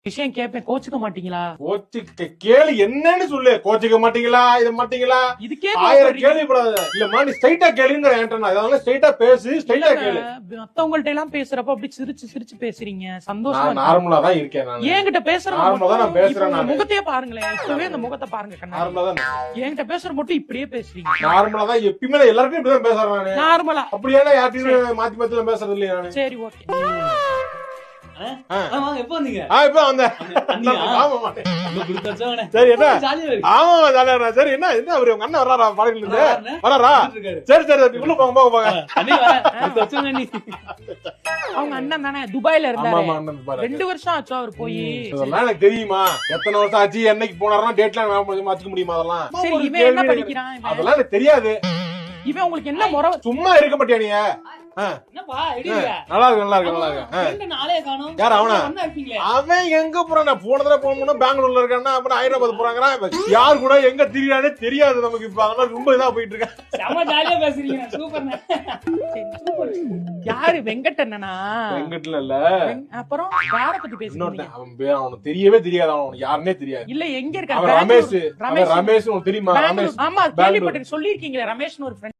விஷயம் கேட்பேன், கோச்சுக்க மாட்டீங்களா? கேளு, என்னன்னு சொல்லு. கோச்சிக்க மாட்டீங்களா, இது மாட்டீங்களா, இதுக்கே ஆயிரம் கேள்விப்படாத. இல்லம்மா, நீ ஸ்ட்ரைட்டா கேளுங்கிற என்கிட்ட. அதனால ஸ்ட்ரைட்டா பேசு, ஸ்ட்ரைட்டா கேளு. மத்தவங்கள்ட்ட எல்லாம் பேசுறப்ப அப்படி சிரிச்சு சிரிச்சு பேசுறீங்க. சந்தோஷமா நான் நார்மலா தான் இருக்கேன். நான் என்கிட்ட பேசுறப்ப நார்மலா தான் நான் பேசுறேன். உங்க முகத்தையே பாருங்களேன், இப்பவே அந்த முகத்தை பாருங்க கண்ணா. நார்மலா தான் என்கிட்ட பேசுற மட்டும் இப்படியே பேசுறீங்க. நார்மலா தான் எப்பயுமே நான் எல்லார்ட்டையும் இப்படிதான் பேசுறேன் நானு. நார்மலா அப்படியே யார்ட்டையும் மாத்தி மாத்தி பேசுறது இல்லையா நானு. சரி, ஓகே. எப்ப வந்தீங்க? இப்ப வந்தேன். ஆமா சரி, என்ன ஆமா ஜாலியா. சரி, என்ன என்ன அவரு உங்க அண்ணன் வர்றாரா? பாடல இருந்து வராரா? சரி சரி, உள்ள போங்க போங்க போங்க. அவங்க அண்ணன் தானே துபாயில ஆமா இருந்தாரு. ஆமா, அண்ணன் பாரு. 2 வருஷம் ஆச்சு அவர் போய். அதெல்லாம் எனக்கு தெரியுமா? எத்தனை வருஷம் ஆச்சு, என்னைக்கு போனாருன்னா டேட்லாம் மாத்திக்க முடியுமா? அதெல்லாம் சரி, ஒரு இவன் என்ன கேள்வி. படிக்கிறான்? அதெல்லாம் எனக்கு தெரியாது. இவன் உங்களுக்கு என்ன முறை? சும்மா இருக்க மாட்டியா நீ? என்னப்பா எடியா? நல்லா இருக்கு நல்லா இருக்கு நல்லா இருக்கு. ரெண்டு நாளே காணோம். யார் அவனா? வந்தா இருக்கீங்களே. அவன் எங்க போறான்? நான் போன தடவை போனோம்னா பெங்களூர்ல இருக்கான்னா, அப்புறம் ஹைதராபாத் போறாங்க. யார் கூட எங்க திரியானே தெரியாது நமக்கு. இப்ப அதெல்லாம் ரொம்ப இதா போயிட்டு இருக்கேன். செம ஜாலியா பேசுறீங்க. சூப்பர்ண்ணே. யாரு? வெங்கட்டண்ணனா? வெங்கட்ல இல்ல, அப்புறம் யார பத்தி பேசுறீங்க? இன்னொருத்தன். அவன் பேர் அவனுக்கு தெரியவே தெரியாது. அவனுக்கு யாருன்னே தெரியாது. இல்ல, எங்க அவன் இருக்காரு? ரமேஷ். ரமேஷ் உனக்கு தெரியுமா? ரமேஷ். ஆமா, கேள்விப்பட்டிருக்கேன், சொல்லிருக்கீங்களே ரமேஷ்னு ஒரு friend.